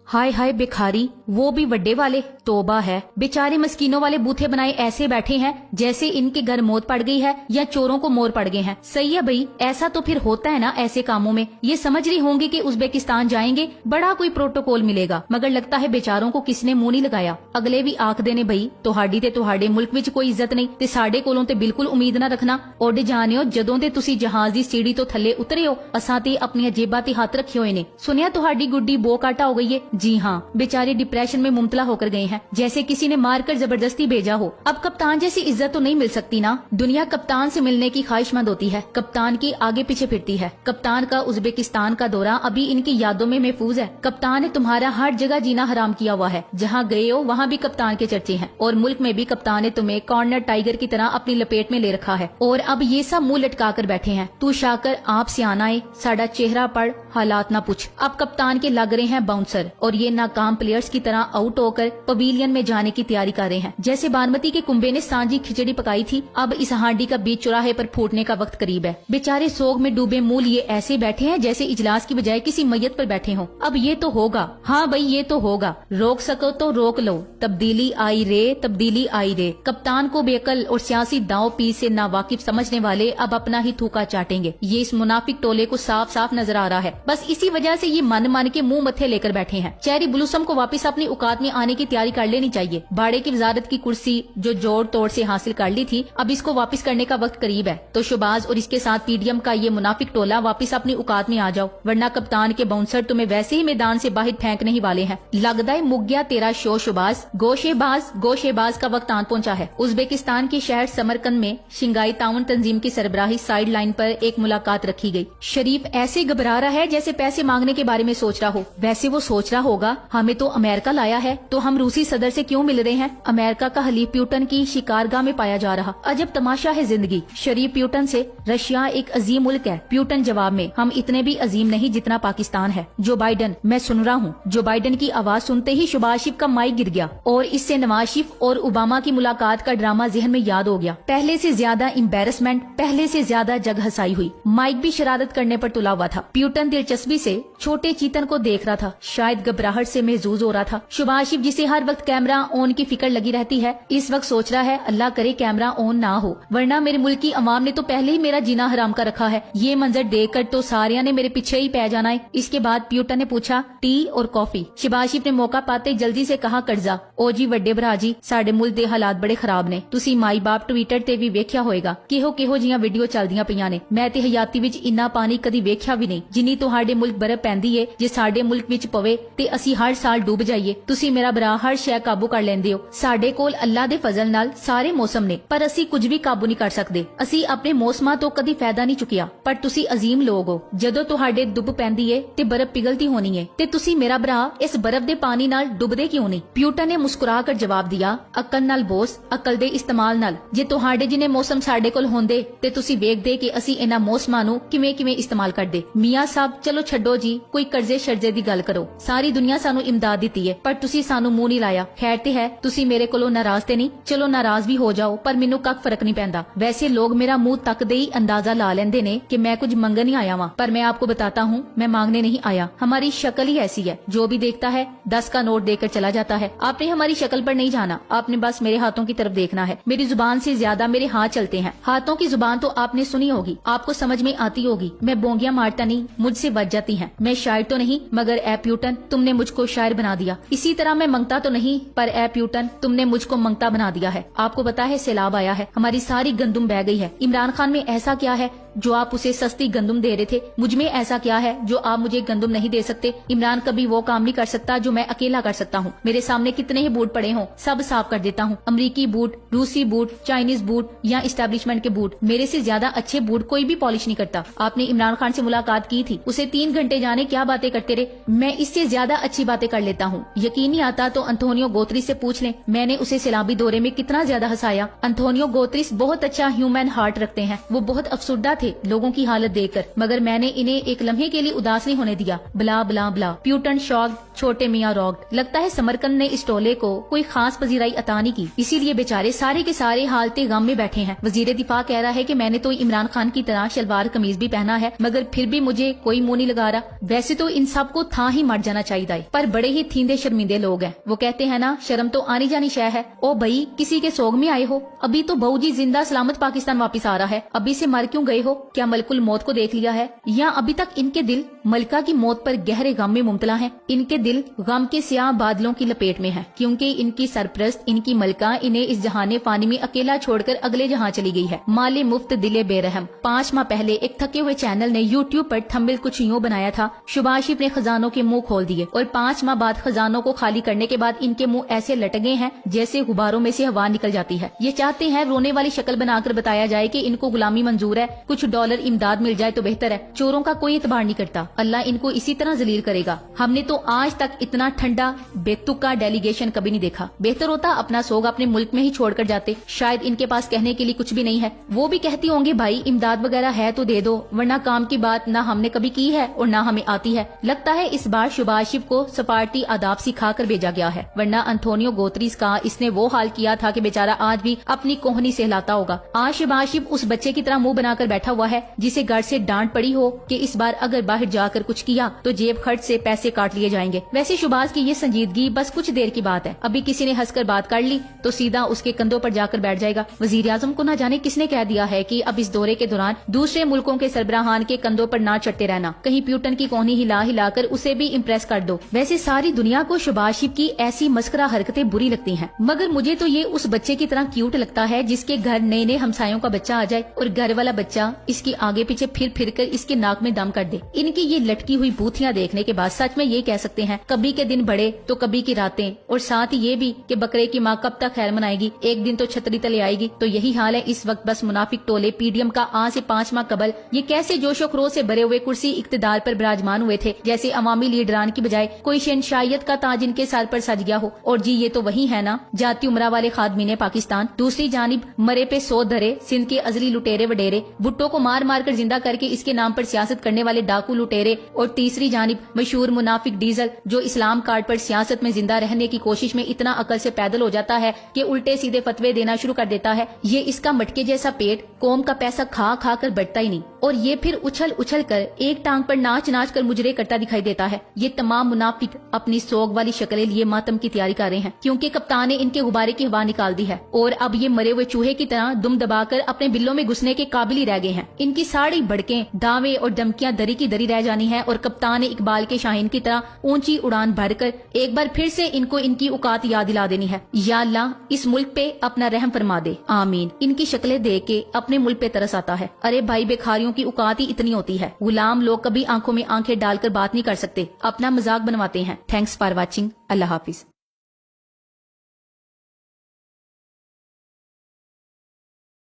हाय हाय भिखारी, वो भी बड्डे वाले, तोबा है। बेचारे मस्कीनों वाले बूथे बनाए ऐसे बैठे हैं जैसे इनके घर मौत पड़ गई है या चोरों को मोर पड़ गए हैं। सही है भाई, ऐसा तो फिर होता है ना ऐसे कामों में। ये समझ रही होंगी कि उज़्बेकिस्तान जाएंगे बड़ा कोई प्रोटोकॉल मिलेगा, मगर लगता है बेचारों को किसने मुंह नहीं लगाया। अगले भी आखदे ने भाई ਤੁਹਾਡੀ ਤੇ ਤੁਹਾਡੇ ਮੁਲਕ ਵਿੱਚ ਕੋਈ ਇੱਜ਼ਤ ਨਹੀਂ ਤੇ ਸਾਡੇ ਕੋਲੋਂ ਤੇ ਬਿਲਕੁਲ ਉਮੀਦ ਨਾ ਰੱਖਣਾ। ਉੱਡ ਜਾਣਿਓ ਜਦੋਂ ਦੇ ਤੁਸੀਂ ਜਹਾਜ਼ ਦੀ ਸੀੜੀ ਤੋਂ ਥੱਲੇ ਉਤਰੇ ਹੋ, ਅਸਾਂ ਤੇ ਆਪਣੀਆਂ ਜੇਬਾਂ ਤੇ ਹੱਥ ਰੱਖੇ ਹੋਏ ਨੇ। सुनिया ਤੁਹਾਡੀ गुड्डी बो काटा हो गई है। जी हाँ, बेचारे डिप्रेशन में मुमतला होकर गए हैं जैसे किसी ने मारकर जबरदस्ती भेजा हो। अब कप्तान जैसी इज्जत तो नहीं मिल सकती ना। दुनिया कप्तान से मिलने की ख्वाहिशमंद होती है, कप्तान की आगे पीछे फिरती है। कप्तान का उज़्बेकिस्तान का दौरा अभी इनकी यादों में महफूज है। कप्तान ने तुम्हारा हर जगह जीना हराम किया हुआ है। जहाँ गए हो वहाँ भी कप्तान के चर्चे हैं और मुल्क में भी कप्तान ने तुम्हें कॉर्नर टाइगर की तरह अपनी लपेट में ले रखा है और अब ये सब मुंह लटका कर बैठे हैं। तू शाकर आप सियाना है, साडा चेहरा पढ़, हालात ना पूछ। अब कप्तान के लग रहे हैं बाउंसर और ये नाकाम प्लेयर्स की तरह आउट होकर पवेलियन में जाने की तैयारी कर रहे हैं। जैसे बासमती के कुंबे ने सांझी खिचड़ी पकाई थी, अब इस हांडी का बीच चौराहे पर फूटने का वक्त करीब है। बेचारे सोग में डूबे मुंह लिए ऐसे बैठे हैं जैसे इजलास की बजाय किसी मैयत पर बैठे हों। अब ये तो होगा, हाँ भाई ये तो होगा, रोक सको तो रोक लो। तब्दीली आई रे, तब्दीली आई रे। कप्तान को बेअकल और सियासी दांव पीस से नावाकिफ समझने वाले अब अपना ही थूका चाटेंगे। ये इस मुनाफिक टोले को साफ साफ नजर आ रहा है। बस इसी वजह से ये मन के मुंह मत्थे लेकर बैठे हैं। चेरी ब्लूसम को वापस अपनी औकात में आने की तैयारी कर लेनी चाहिए। बाड़े की वजारत की कुर्सी जो जोड़ तोड़ से हासिल कर ली थी, अब इसको वापस करने का वक्त करीब है। तो शुबाज और इसके साथ पीडीएम का ये मुनाफिक टोला वापस अपनी औकात में आ जाओ, वरना कप्तान के बाउंसर तुम्हें वैसे ही मैदान से बाहर फेंकने ही वाले हैं। लगदा है मुक गया तेरा शो शुबाज। गोशेबाज का वक्त आन पहुंचा है। उज़्बेकिस्तान के शहर समरकंद में शिंगाई ताउन तंजीम की सरबराही साइड लाइन पर एक मुलाकात रखी गई। शरीफ ऐसे घबरा रहा है जैसे पैसे मांगने के बारे में सोच रहा हो। वैसे वो सोच रहा होगा हमें तो अमेरिका लाया है तो हम रूसी सदर से क्यों मिल रहे हैं। अमेरिका का हलीफ प्यूटन की शिकारगाह में पाया जा रहा। अजब तमाशा है जिंदगी। शरीफ प्यूटन से रशिया एक अजीम मुल्क है। प्यूटन जवाब में हम इतने भी अजीम नहीं जितना पाकिस्तान है। जो बाइडन, मैं सुन रहा हूँ। जो बाइडन की आवाज सुनते ही शहबाज शरीफ का माइक गिर गया और इससे नवाज शरीफ और ओबामा की मुलाकात का ड्रामा जहन में याद हो गया। पहले से ज्यादा एम्बेरसमेंट, पहले से ज्यादा जग हसाई हुई। माइक भी शरारत करने पर तुला हुआ था। प्यूटन दिलचस्पी से छोटे चीतन को देख रहा था, शायद घबराहट से महजूज हो रहा था। शहबाज शरीफ जिसे हर वक्त कैमरा ऑन की फिक्र लगी रहती है, इस वक्त सोच रहा है अल्लाह करे कैमरा ऑन ना हो, वरना मेरे मुल्क की अवाम ने तो पहले ही मेरा जीना हराम कर रखा है। ये मंजर देखकर तो सारिया ने मेरे पीछे ही पै जाना है। इसके बाद प्यूटन ने पूछा टी और कॉफी। शहबाज शरीफ ने मौका पाते जल्दी से कहा कर्जा। ओ जी ਵੱਡੇ ਭਰਾ जी, साडे मुल्क ਦੇ ਹਾਲਾਤ बड़े खराब ने। ਤੁਸੀਂ ਮਾਈ ਬਾਪ ਟਵਿੱਟਰ ਤੇ ਵੀ ਵੇਖਿਆ ਹੋਏਗਾ ਕਿਹੋ ਜੀਆਂ ਵੀਡੀਓ ਚੱਲਦੀਆਂ ਪਈਆਂ ਨੇ। ਮੈਂ ਤੇ ਹਯਾਤੀ ਵਿੱਚ ਇੰਨਾ ਪਾਣੀ ਕਦੀ ਵੇਖਿਆ ਵੀ ਨਹੀਂ ਜਿੰਨੀ ਤੁਹਾਡੇ ਮੁਲਕ ਬਰਫ਼ ਪੈਂਦੀ ਏ। ਜੇ ਸਾਡੇ ਮੁਲਕ ਵਿੱਚ ਪਵੇ ਤੇ ਅਸੀਂ ਹਰ ਸਾਲ ਡੁੱਬ ਜਾਈਏ। ਤੁਸੀਂ ਮੇਰਾ ਭਰਾ ਹਰ ਸ਼ੈ ਕਾਬੂ ਕਰ ਲੈਂਦੇ ਹੋ। ਸਾਡੇ ਕੋਲ ਅੱਲਾ ਦੇ ਫਜ਼ਲ ਨਾਲ ਸਾਰੇ ਮੌਸਮ ਨੇ, ਪਰ ਅਸੀਂ ਕੁਝ ਵੀ ਕਾਬੂ ਨਹੀਂ ਕਰ ਸਕਦੇ। ਅਸੀਂ ਆਪਣੇ ਮੌਸਮਾਂ ਤੋਂ ਕਦੀ ਫਾਇਦਾ ਨਹੀਂ ਚੁੱਕਿਆ, ਪਰ ਤੁਸੀਂ ਅਜ਼ੀਮ ਲੋਕ ਹੋ। ਜਦੋਂ ਤੁਹਾਡੇ ਡੁੱਬ ਪੈਂਦੀ ਏ ਤੇ ਬਰਫ਼ ਪਿਘਲਦੀ ਹੋਣੀ ਏ ਤੇ ਤੁਸੀਂ ਮੇਰਾ ਭਰਾ ਇਸ ਬਰਫ਼ ਦੇ ਪਾਣੀ ਨਾਲ ਡੁੱਬਦੇ ਕਿਉਂ ਨਹੀਂ। प्यूटन ने मुस्कुरा कर जवाब दिया अकल नाल बोस, अकल दे इस्तेमाल नाल। जे तुहाडे जिन्ने मौसम साडे कोल होंदे ते तुसी वेखदे कि असी इन्हां मौसमां नूं किवें इस्तेमाल करदे। मियां साहब चलो छड्डो जी, कोई कर्जे शर्जे दी गल करो। सारी दुनिया सानू इमदाद दित्ती है पर तुसी सानू मुंह नहीं लाया। खैर ते है, तुसी मेरे कोलों नाराज ते नहीं, चलो नाराज भी हो जाओ पर मैनू कख फर्क नहीं पैंदा। वैसे लोग मेरा मुंह तकदे ही अंदाजा ला लेंदे ने कि मैं कुछ मंगन ही आया वां, पर मैं आपको बताता हूँ मैं मांगने नहीं आया। हमारी शक्ल ही ऐसी है, जो भी देखता है 10 का नोट देकर चला जाता है। आपने हमारी शक्ल पर नहीं जाना, आपने बस मेरे हाथों की तरफ देखना है। मेरी जुबान से ज्यादा मेरे हाथ चलते हैं। हाथों की जुबान तो आपने सुनी होगी, आपको समझ में आती होगी। मैं बोंगियां मारता नहीं, मुझसे बच जाती हैं। मैं शायर तो नहीं, मगर ए प्यूटन तुमने मुझको शायर बना दिया। इसी तरह मैं मंगता तो नहीं, पर ए प्यूटन तुमने मुझको मंगता बना दिया है। आपको पता है सैलाब आया है, हमारी सारी गंदुम बह गई है। इमरान खान में ऐसा क्या है जो आप उसे सस्ती गंदुम दे रहे थे? मुझ में ऐसा क्या है जो आप मुझे गंदुम नहीं दे सकते? इमरान कभी वो काम नहीं कर सकता जो मैं अकेला कर सकता हूँ। मेरे सामने कितने ही बूट पड़े हों, सब साफ कर देता हूँ। अमरीकी बूट, रूसी बूट, चाइनीज बूट या इस्टेब्लिशमेंट के बूट, मेरे से ज्यादा अच्छे बूट कोई भी पॉलिश नहीं करता। आपने इमरान खान से मुलाकात की थी, उसे 3 घंटे जाने क्या बातें करते रहे। मैं इससे ज्यादा अच्छी बातें कर लेता हूँ। यकीन नहीं आता तो अंतोनियो गोत्रिस से पूछ लें, मैंने उसे सैलाबी दौरे में कितना ज्यादा हंसाया। अंतोनियो गोत्रिस बहुत अच्छा ह्यूमन हार्ट रखते हैं। वो बहुत अफसुर्दा थे थे लोगों की हालत देखकर, मगर मैंने इन्हें एक लम्हे के लिए उदास नहीं होने दिया। ब्ला ब्ला ब्ला। प्यूटन शॉक्ड, छोटे मियाँ रॉक्ड। लगता है समरकंद ने इस टोले को कोई खास पजीराई अता नहीं की, इसीलिए बेचारे सारे के सारे हालते गम में बैठे हैं। वजीर दिफा कह रहा है कि मैंने तो इमरान खान की तरह शलवार कमीज भी पहना है, मगर फिर भी मुझे कोई मुंह नहीं लगा रहा। वैसे तो इन सब को था ही मर जाना चाहिए, पर बड़े ही थींदे शर्मिंदे लोग हैं। वो कहते हैं ना, शर्म तो आनी जानी शय है। ओ भाई, किसी के सोग में आए हो? अभी तो बहू जी जिंदा सलामत पाकिस्तान वापिस आ रहा है, अभी से मर क्यों गए हो? क्या मलकुल मौत को देख लिया है, या अभी तक इनके दिल मलका की मौत पर गहरे गम में मुब्तला है? इनके दिल गम के स्याह बादलों की लपेट में है, क्योंकि इनकी सरप्रस्त इनकी मलका इन्हें इस जहाने फानी में अकेला छोड़कर अगले जहां चली गई है। माले मुफ्त दिले बेरहम। 5 माह पहले एक थके हुए चैनल ने यूट्यूब पर थंबनेल कुछ यूं बनाया था, शुभाशिफ ने खजानों के मुंह खोल दिए, और 5 माह बाद खजानों को खाली करने के बाद इनके मुंह ऐसे लटके हैं जैसे गुब्बारों में से हवा निकल जाती है। ये चाहते हैं रोने वाली शक्ल बनाकर बताया जाए कि इनको गुलामी मंजूर है, कुछ डॉलर इमदाद मिल जाए तो बेहतर है। चोरों का कोई एतबार नहीं करता, अल्लाह इनको इसी तरह जलील करेगा। हमने तो आज तक इतना ठंडा बेतुका डेलीगेशन कभी नहीं देखा। बेहतर होता अपना सोग अपने मुल्क में ही छोड़कर जाते, शायद इनके पास कहने के लिए कुछ भी नहीं है। वो भी कहती होंगे भाई इमदाद वगैरह है तो दे दो, वरना काम की बात ना हमने कभी की है और ना हमें आती है। लगता है इस बार शुभाशिफ को सपारती आदाब सिखा कर भेजा गया है, वरना अंथोनियो गोत्रीस का इसने वो हाल किया था कि बेचारा आज भी अपनी कोहनी सहलाता होगा। आज शुभाशिफ उस बच्चे की तरह मुंह बनाकर बैठा हुआ है जिसे घर से डांट पड़ी हो कि इस बार अगर बाहर जाकर कुछ किया तो जेब खर्च से पैसे काट लिए जाएंगे। वैसे शुभाष की ये संजीदगी बस कुछ देर की बात है, अभी किसी ने हंसकर बात कर ली तो सीधा उसके कंधों पर जाकर बैठ जाएगा। वजीर आजम को न जाने किसने कह दिया है कि अब इस दौरे के दौरान दूसरे मुल्कों के सरबराहान के कंधों पर ना चढ़ते रहना, कहीं प्यूटन की कोहनी हिला हिलाकर उसे भी इम्प्रेस कर दो। वैसे सारी दुनिया को शुभाशिफ की ऐसी मस्करा हरकतें बुरी लगती हैं, मगर मुझे तो ये उस बच्चे की तरह क्यूट लगता है जिसके घर नए नए हमसायों का बच्चा आ जाए और घर वाला बच्चा इसके आगे पीछे फिर कर इसके नाक में दम कर दे। इनकी ये लटकी हुई बूथियां देखने के बाद सच में ये कह सकते हैं, कभी के दिन बड़े तो कभी की रातें, और साथ ही ये भी कि बकरे की माँ कब तक खैर मनाएगी, एक दिन तो छतरी तले आएगी। तो यही हाल है इस वक्त बस मुनाफिक टोले पीडीएम का आज से 5 माह कबल ये कैसे जोशो खरोश से भरे हुए कुर्सी इक्तदार पर विराजमान हुए थे, जैसे अवामी लीडरान की बजाय कोई शहनशाहियत का ताज इनके सर पर सज गया हो। और जी ये तो वही है ना, जाती उमरा वाले खादमीने पाकिस्तान। दूसरी जानिब मरे पे 100 धरे सिंध के अजली लुटेरे वडेरे, भुट्टो को मार मार कर जिंदा करके इसके नाम पर सियासत करने वाले डाकू लुटेरे, और तीसरी जानिब मशहूर मुनाफिक डीजल जो इस्लाम कार्ड पर सियासत में जिंदा रहने की कोशिश में इतना अकल से पैदल हो जाता है कि उल्टे सीधे फतवे देना शुरू कर देता है। ये इसका मटके जैसा पेट कौम का पैसा खा खा कर बढ़ता ही नहीं, और ये फिर उछल उछल कर एक टांग पर नाच नाच कर मुजरे करता दिखाई देता है। ये तमाम मुनाफिक अपनी सोग वाली शक्लें लिए मातम की तैयारी कर रहे हैं, क्योंकि कप्तान ने इनके गुब्बारे की हवा निकाल दी है और अब ये मरे हुए चूहे की तरह दुम दबाकर अपने बिल्लों में घुसने के काबिल ही रह गए हैं। इनकी सारी भड़कें, दावे और धमकियां दरी की दरी रह जानी है, और कप्तान ने इकबाल के शाहीन की तरह ऊंची उड़ान भरकर एक बार फिर से इनको इनकी औकात याद दिला देनी है। या अल्लाह इस मुल्क पे अपना रहम फरमा दे, आमीन। इनकी शक्लें देख के अपने मुल्क पे तरस आता है। अरे भाई, बेखारियों की औकात ही इतनी होती है, गुलाम लोग कभी आंखों में आंखें डालकर बात नहीं कर सकते, अपना मजाक बनवाते हैं। Thanks for watching. Allah Hafiz.